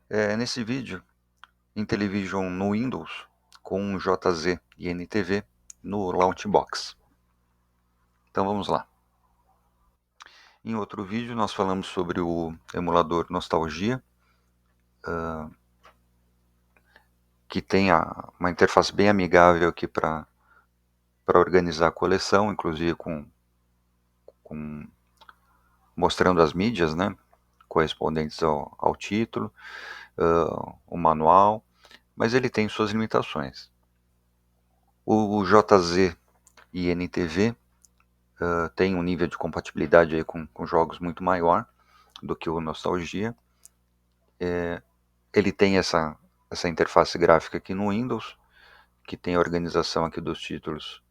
Nesse vídeo, Intellivision no Windows com JZ e NTV no Launchbox. Então vamos lá. Em outro vídeo nós falamos sobre o emulador Nostalgia, que tem uma interface bem amigável aqui para organizar a coleção, inclusive com mostrando as mídias, né, correspondentes ao título, o manual, mas ele tem suas limitações. O JZ e NTV tem um nível de compatibilidade aí com jogos muito maior do que o Nostalgia. Ele tem essa interface gráfica aqui no Windows, que tem a organização aqui dos títulos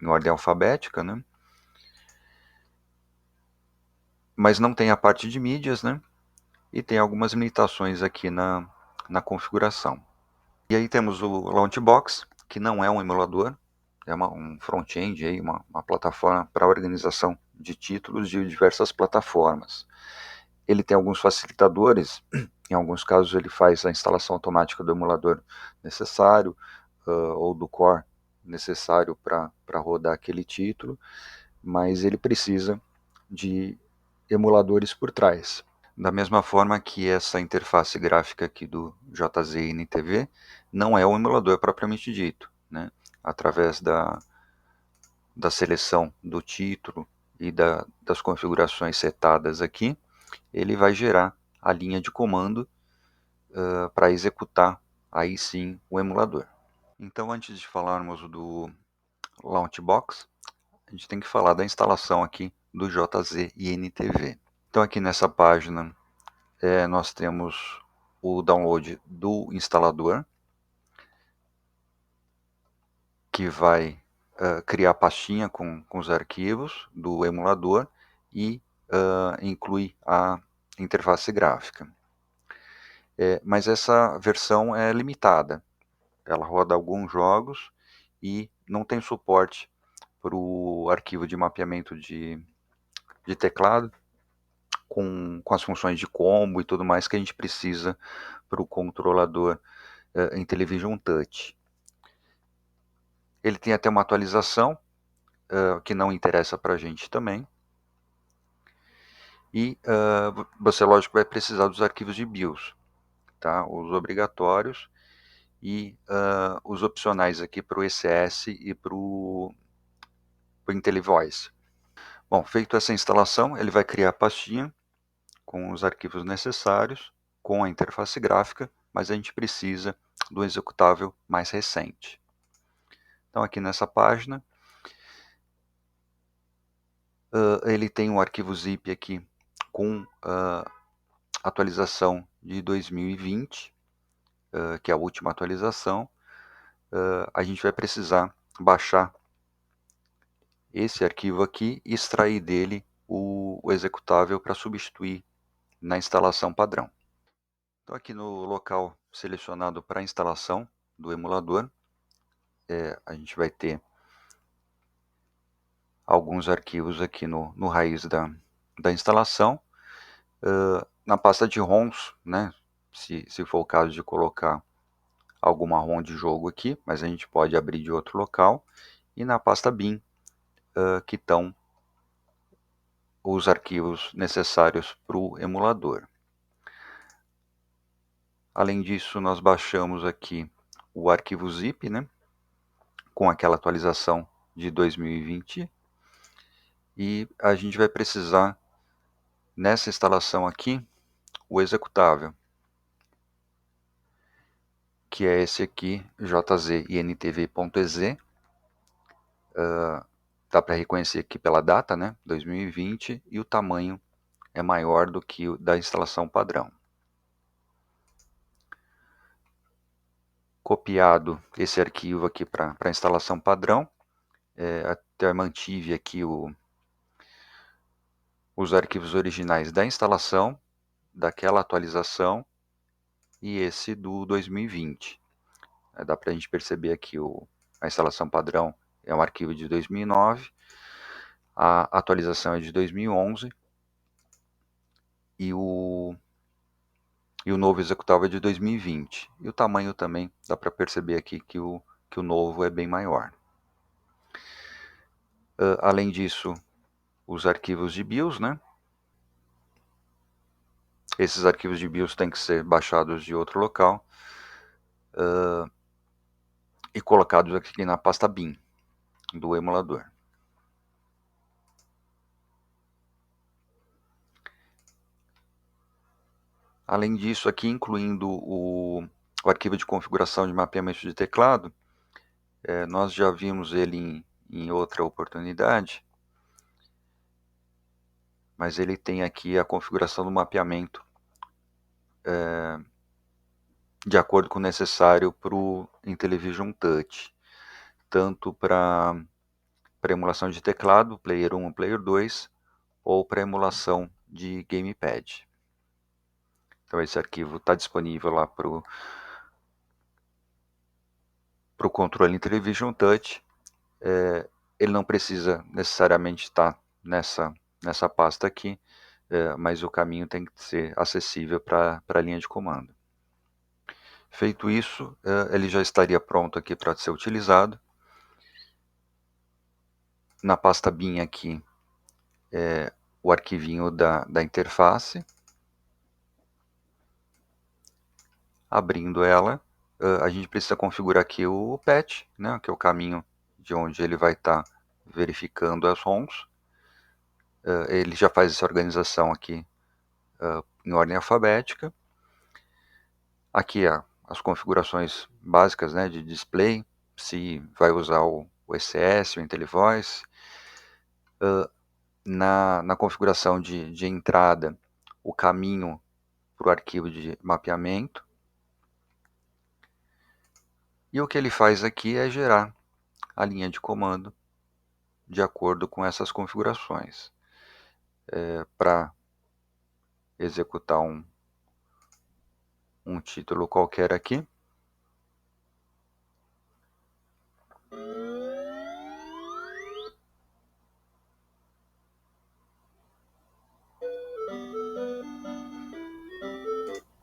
em ordem alfabética, né? Mas não tem a parte de mídias, né? E tem algumas limitações aqui na configuração. E aí temos o Launchbox, que não é um emulador, é um front-end, aí, uma plataforma para organização de títulos de diversas plataformas. Ele tem alguns facilitadores, em alguns casos ele faz a instalação automática do emulador necessário, ou do core necessário para rodar aquele título, mas ele precisa de emuladores por trás. Da mesma forma que essa interface gráfica aqui do JZNTV não é um emulador propriamente dito, né? Através da seleção do título e das configurações setadas aqui, ele vai gerar a linha de comando para executar aí sim o emulador. Então, antes de falarmos do Launchbox, a gente tem que falar da instalação aqui do JZNTV. Então, aqui nessa página nós temos o download do instalador, que vai criar a pastinha com os arquivos do emulador e inclui a interface gráfica. Mas essa versão é limitada. Ela roda alguns jogos e não tem suporte para o arquivo de mapeamento de teclado com as funções de combo e tudo mais que a gente precisa para o controlador Intellivision Touch. Ele tem até uma atualização que não interessa para a gente também. E você, lógico, vai precisar dos arquivos de BIOS, tá? Os obrigatórios e os opcionais aqui para o ECS e para o IntelliVoice. Bom, feito essa instalação, ele vai criar a pastinha com os arquivos necessários, com a interface gráfica, mas a gente precisa do executável mais recente. Então aqui nessa página, ele tem um arquivo zip aqui com atualização de 2020, que é a última atualização. A gente vai precisar baixar esse arquivo aqui e extrair dele o executável para substituir na instalação padrão. Então aqui no local selecionado para instalação do emulador, a gente vai ter alguns arquivos aqui no raiz da instalação. Na pasta de ROMs, né, se for o caso de colocar alguma ROM de jogo aqui, mas a gente pode abrir de outro local. E na pasta bin, que estão os arquivos necessários para o emulador. Além disso, nós baixamos aqui o arquivo zip, né, com aquela atualização de 2020. E a gente vai precisar, nessa instalação aqui, o executável, que é esse aqui, jzintv.exe. Dá para reconhecer aqui pela data, né, 2020, e o tamanho é maior do que o da instalação padrão. Copiado esse arquivo aqui para a instalação padrão, até mantive aqui os arquivos originais da instalação, daquela atualização e esse do 2020. Dá para a gente perceber aqui a instalação padrão é um arquivo de 2009, a atualização é de 2011 e o e o novo executável é de 2020. E o tamanho também, dá para perceber aqui que o novo é bem maior. Além disso, os arquivos de BIOS, né? Esses arquivos de BIOS têm que ser baixados de outro local e colocados aqui na pasta bin do emulador. Além disso, aqui incluindo o arquivo de configuração de mapeamento de teclado, nós já vimos ele em outra oportunidade, mas ele tem aqui a configuração do mapeamento de acordo com o necessário para o Intellivision Touch, tanto para emulação de teclado, Player 1 ou Player 2, ou para emulação de Gamepad. Então esse arquivo está disponível lá para o controle Intellivision Touch. Ele não precisa necessariamente estar nessa pasta aqui, mas o caminho tem que ser acessível para a linha de comando. Feito isso, ele já estaria pronto aqui para ser utilizado. Na pasta bin aqui, o arquivinho da interface. Abrindo ela, a gente precisa configurar aqui o patch, né, que é o caminho de onde ele vai estar verificando as ROMs. Ele já faz essa organização aqui em ordem alfabética. Aqui as configurações básicas, né, de display, se vai usar o ECS, o IntelliVoice. Na configuração de entrada, o caminho para o arquivo de mapeamento. E o que ele faz aqui é gerar a linha de comando de acordo com essas configurações. Para executar um título qualquer aqui.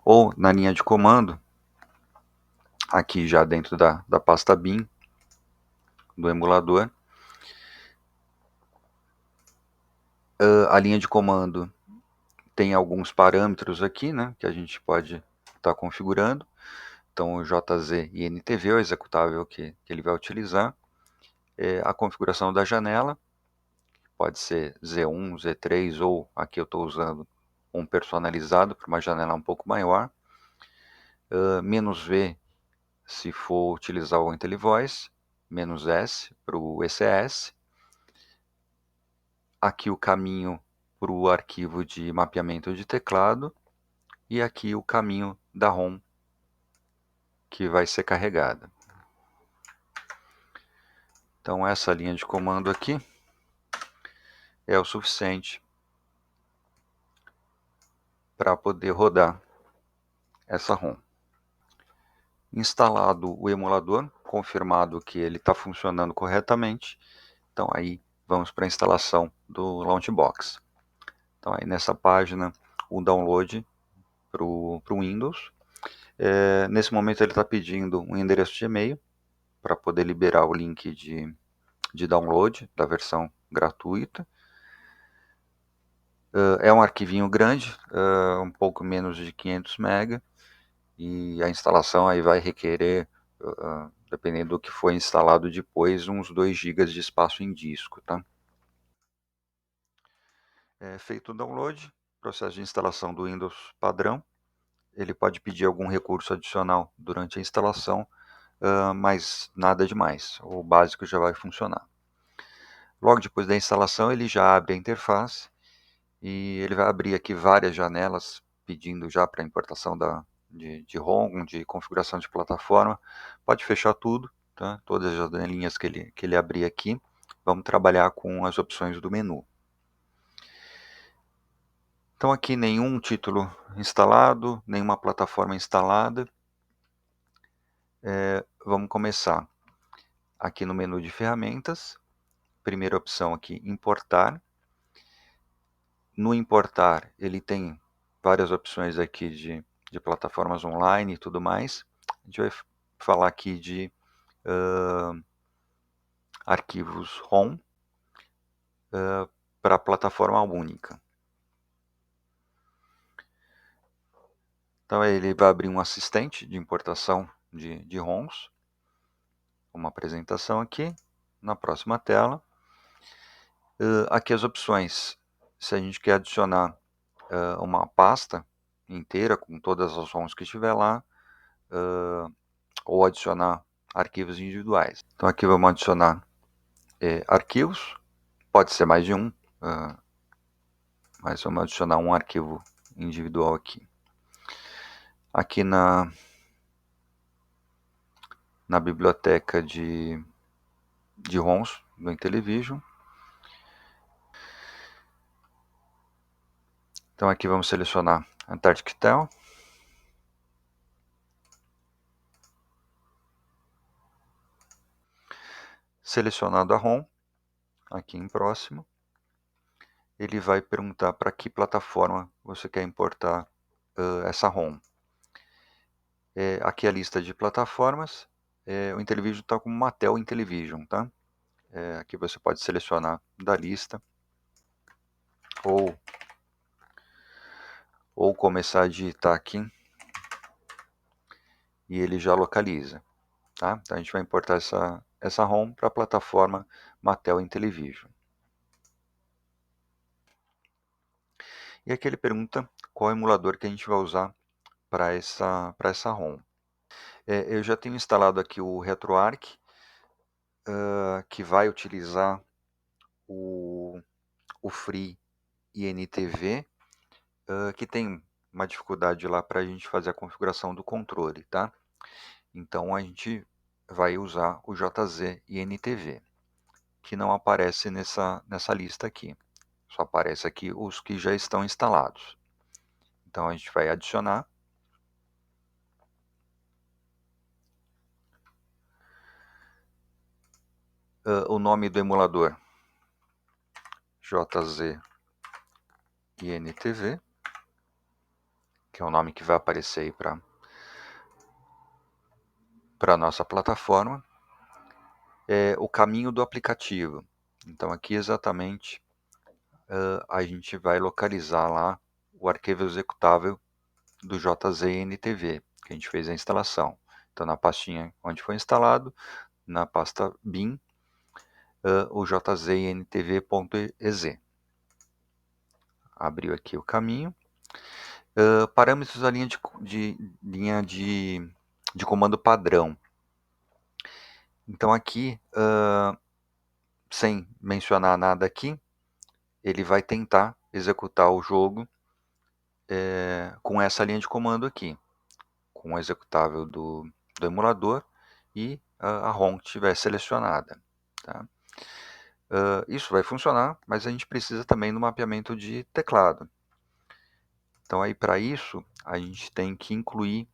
Ou na linha de comando, aqui já dentro da pasta bin do emulador. A linha de comando tem alguns parâmetros aqui, né, que a gente pode estar configurando. Então o JZ e NTV, o executável que ele vai utilizar. A configuração da janela, pode ser Z1, Z3, ou aqui eu estou usando um personalizado para uma janela um pouco maior. "-V se for utilizar o IntelliVoice, "-S para o ECS. Aqui o caminho para o arquivo de mapeamento de teclado e aqui o caminho da ROM que vai ser carregada. Então essa linha de comando aqui é o suficiente para poder rodar essa ROM. Instalado o emulador, confirmado que ele está funcionando corretamente, então aí vamos para a instalação do Launchbox. Então aí nessa página, o download para o Windows. Nesse momento ele está pedindo um endereço de e-mail para poder liberar o link de download da versão gratuita. É um arquivinho grande, um pouco menos de 500 MB, e a instalação aí vai requerer, dependendo do que for instalado depois, uns 2 GB de espaço em disco. Tá? Feito o download, processo de instalação do Windows padrão. Ele pode pedir algum recurso adicional durante a instalação, mas nada demais, o básico já vai funcionar. Logo depois da instalação, ele já abre a interface e ele vai abrir aqui várias janelas pedindo já para importação de ROM, de configuração de plataforma. Pode fechar tudo, tá? Todas as janelinhas que ele abrir aqui. Vamos trabalhar com as opções do menu. Então aqui nenhum título instalado, nenhuma plataforma instalada. Vamos começar aqui no menu de ferramentas. Primeira opção aqui, importar. No importar, ele tem várias opções aqui de plataformas online e tudo mais. A gente vai falar aqui de arquivos ROM para plataforma única. Então ele vai abrir um assistente de importação de ROMs, uma apresentação aqui, na próxima tela. Aqui as opções, se a gente quer adicionar uma pasta inteira com todas as ROMs que estiver lá, ou adicionar arquivos individuais. Então aqui vamos adicionar arquivos, pode ser mais de um, mas vamos adicionar um arquivo individual aqui. Aqui na biblioteca de ROMs do Intellivision. Então aqui vamos selecionar Antarctic-Tel. Selecionado a ROM, aqui em próximo, ele vai perguntar para que plataforma você quer importar essa ROM. Aqui a lista de plataformas. O Intellivision está com Mattel Intellivision, tá? Aqui você pode selecionar da lista ou começar a digitar aqui e ele já localiza, tá? Então a gente vai importar essa ROM para a plataforma Mattel Intellivision. E aqui ele pergunta qual emulador que a gente vai usar para essa ROM. Eu já tenho instalado aqui o RetroArch, que vai utilizar o Free INTV, que tem uma dificuldade lá para a gente fazer a configuração do controle, tá? Então a gente vai usar o JZ INTV, que não aparece nessa lista aqui. Só aparece aqui os que já estão instalados. Então a gente vai adicionar. O nome do emulador, JZ INTV, que é o nome que vai aparecer aí para a nossa plataforma. O caminho do aplicativo. Então aqui exatamente a gente vai localizar lá o arquivo executável do JZNTV, que a gente fez a instalação. Então na pastinha onde foi instalado, na pasta bin, o jzntv.exe. Abriu aqui o caminho. Parâmetros da linha de comando padrão. Então aqui, sem mencionar nada aqui, ele vai tentar executar o jogo com essa linha de comando aqui, com o executável do emulador e a ROM que estiver selecionada. Tá? Isso vai funcionar, mas a gente precisa também do mapeamento de teclado. Então aí para isso a gente tem que incluir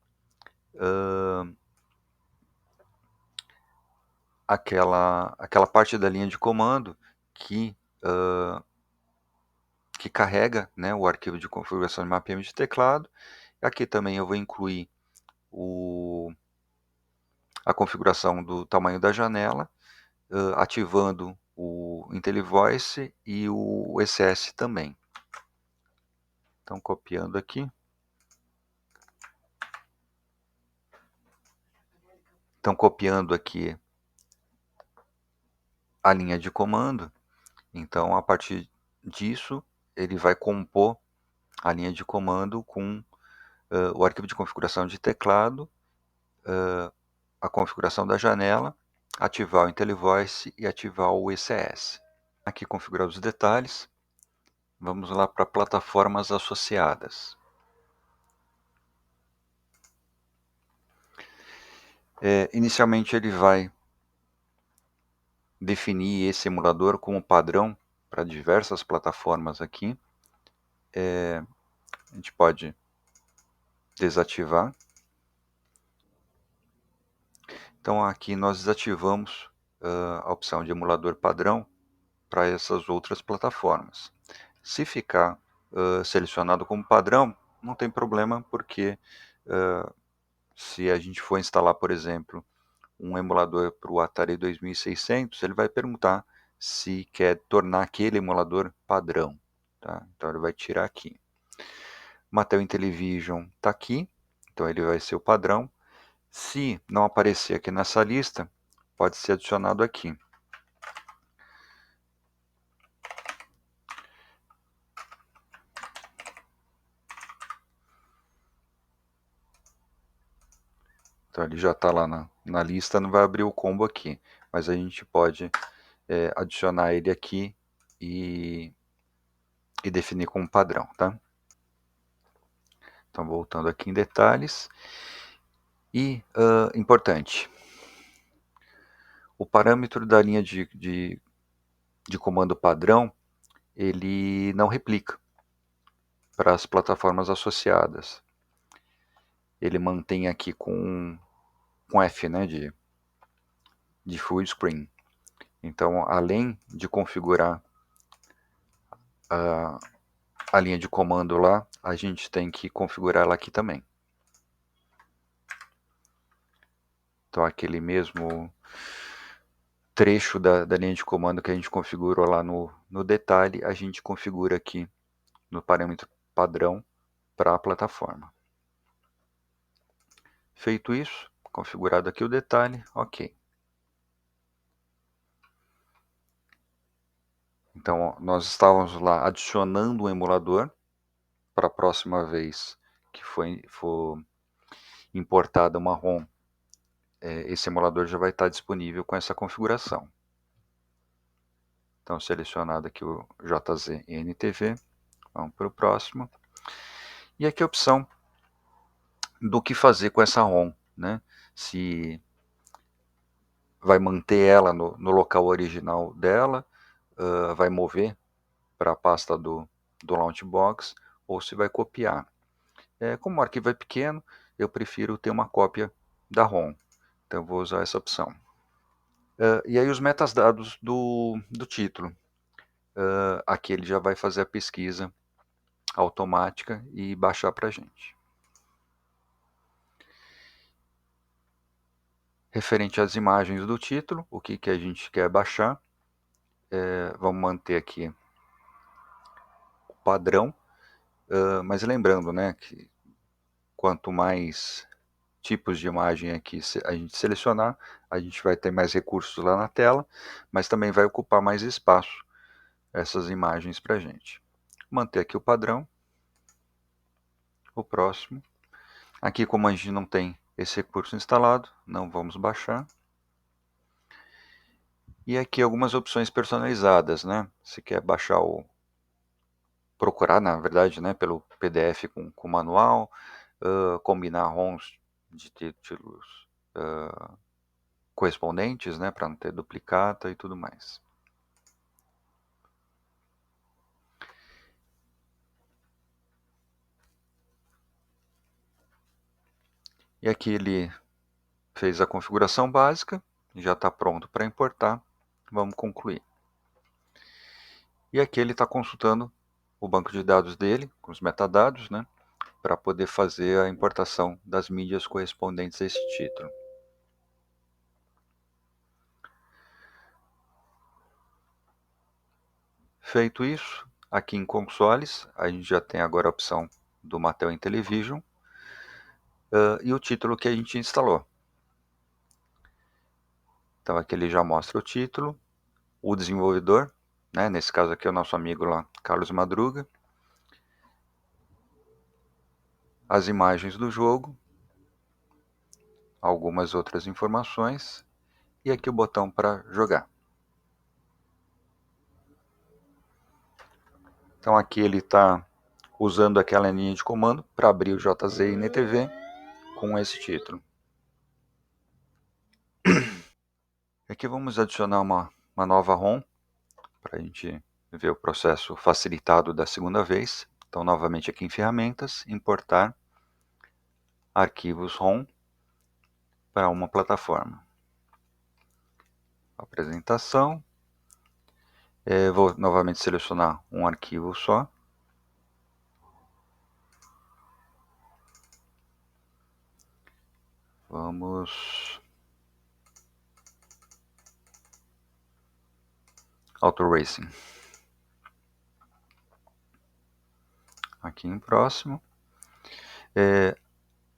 aquela parte da linha de comando que carrega, né, o arquivo de configuração de mapeamento de teclado. Aqui também eu vou incluir a configuração do tamanho da janela, ativando o IntelliVoice e o ECS também. Então copiando aqui. Então copiando aqui a linha de comando. Então a partir disso ele vai compor a linha de comando com o arquivo de configuração de teclado, a configuração da janela, ativar o IntelliVoice e ativar o ECS. Aqui configurar os detalhes. Vamos lá para plataformas associadas. Inicialmente ele vai definir esse emulador como padrão para diversas plataformas aqui. A gente pode desativar. Então aqui nós desativamos a opção de emulador padrão para essas outras plataformas. Se ficar selecionado como padrão, não tem problema, porque se a gente for instalar, por exemplo, um emulador para o Atari 2600, ele vai perguntar se quer tornar aquele emulador padrão. Tá? Então ele vai tirar aqui. Mattel Intellivision está aqui, então ele vai ser o padrão. Se não aparecer aqui nessa lista, pode ser adicionado aqui. Então ele já está lá na lista, não vai abrir o combo aqui. Mas a gente pode adicionar ele aqui e definir como padrão, tá? Então voltando aqui em detalhes. E, importante, o parâmetro da linha de comando padrão, ele não replica para as plataformas associadas. Ele mantém aqui com F, né, de full screen. Então, além de configurar a linha de comando lá, a gente tem que configurar ela aqui também. Então, aquele mesmo trecho da linha de comando que a gente configurou lá no detalhe, a gente configura aqui no parâmetro padrão para a plataforma. Feito isso, configurado aqui o detalhe, ok. Então, nós estávamos lá adicionando um emulador para a próxima vez que for importada uma ROM, esse emulador já vai estar disponível com essa configuração. Então, selecionado aqui o JZ e NTV, vamos para o próximo. E aqui a opção do que fazer com essa ROM, né? Se vai manter ela no local original dela, vai mover para a pasta do Launchbox, ou se vai copiar. Como o arquivo é pequeno, eu prefiro ter uma cópia da ROM, então eu vou usar essa opção. E aí os metadados do título. Aqui ele já vai fazer a pesquisa automática e baixar para a gente. Referente às imagens do título, o que a gente quer baixar, vamos manter aqui o padrão, mas lembrando, né, que quanto mais tipos de imagem aqui a gente selecionar, a gente vai ter mais recursos lá na tela, mas também vai ocupar mais espaço essas imagens para a gente. Manter aqui o padrão, o próximo. Aqui, como a gente não tem esse recurso instalado, não vamos baixar. E aqui algumas opções personalizadas, né? Se quer baixar procurar, na verdade, né, pelo PDF com o manual, combinar ROMs de títulos correspondentes, né, para não ter duplicata e tudo mais. E aqui ele fez a configuração básica, já está pronto para importar, vamos concluir. E aqui ele está consultando o banco de dados dele, com os metadados, né, para poder fazer a importação das mídias correspondentes a esse título. Feito isso, aqui em consoles, a gente já tem agora a opção do Mattel Intellivision e o título que a gente instalou. Então aqui ele já mostra o título, o desenvolvedor, né, nesse caso aqui é o nosso amigo lá, Carlos Madruga, as imagens do jogo, algumas outras informações e aqui o botão para jogar. Então aqui ele está usando aquela linha de comando para abrir o JZ NTV com esse título. Aqui vamos adicionar uma nova ROM para a gente ver o processo facilitado da segunda vez. Então novamente aqui em ferramentas, importar arquivos ROM para uma plataforma. Apresentação. Vou novamente selecionar um arquivo só. Vamos... Auto Racing. Aqui em próximo.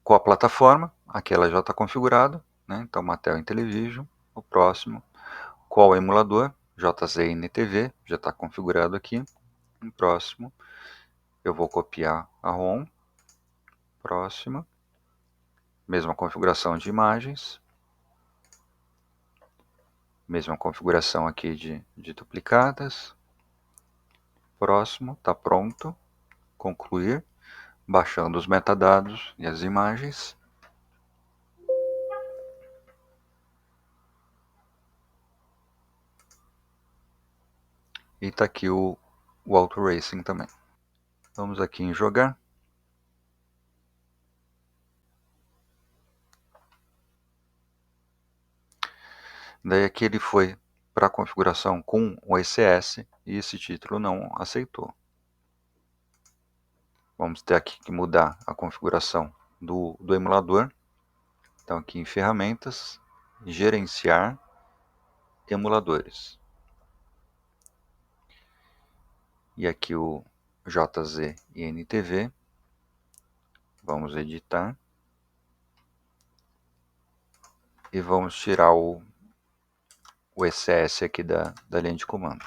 Com a plataforma, aqui ela já está configurada, né? Então Mattel Intellivision. O próximo, qual o emulador? JZNTV, já está configurado aqui. No próximo, eu vou copiar a ROM. Próximo, mesma configuração de imagens. Mesma configuração aqui de duplicadas. Próximo, está pronto. Concluir. Baixando os metadados e as imagens. E está aqui o Auto Racing também. Vamos aqui em jogar. Daí aqui ele foi para a configuração com o ECS e esse título não aceitou. Vamos ter aqui que mudar a configuração do emulador. Então aqui em ferramentas, gerenciar emuladores. E aqui o JZNTV. Vamos editar. E vamos tirar o ECS aqui da linha de comando.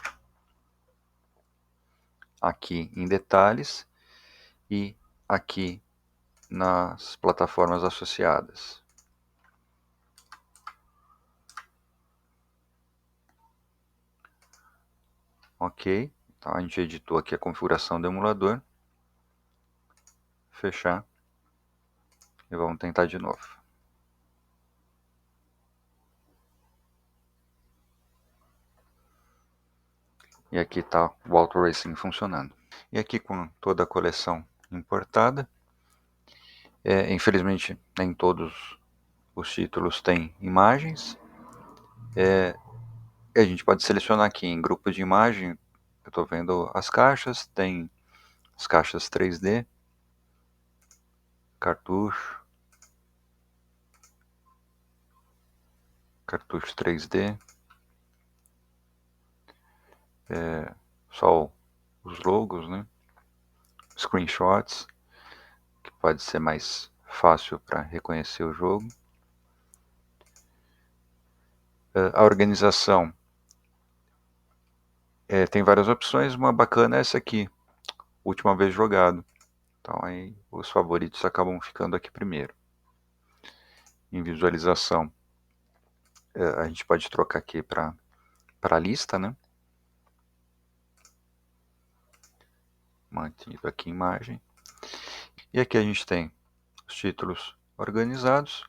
Aqui em detalhes e aqui nas plataformas associadas. Ok, então a gente editou aqui a configuração do emulador. Fechar. E vamos tentar de novo. E aqui está o Auto Racing funcionando. E aqui com toda a coleção importada. Infelizmente nem todos os títulos têm imagens. A gente pode selecionar aqui em grupo de imagem. Eu estou vendo as caixas. Tem as caixas 3D. Cartucho. Cartucho 3D. Só os logos, né? Screenshots, que pode ser mais fácil para reconhecer o jogo. A organização tem várias opções, uma bacana é essa aqui, última vez jogado. Então aí os favoritos acabam ficando aqui primeiro. Em visualização, a gente pode trocar aqui para a lista, né? Mantido aqui imagem. E aqui a gente tem os títulos organizados.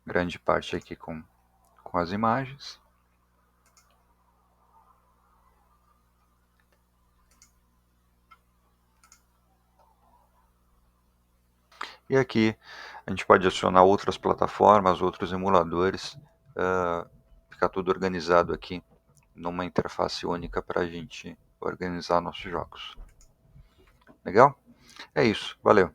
Grande parte aqui com as imagens. E aqui a gente pode adicionar outras plataformas, outros emuladores. Ficar tudo organizado aqui numa interface única para a gente organizar nossos jogos. Legal? É isso. Valeu.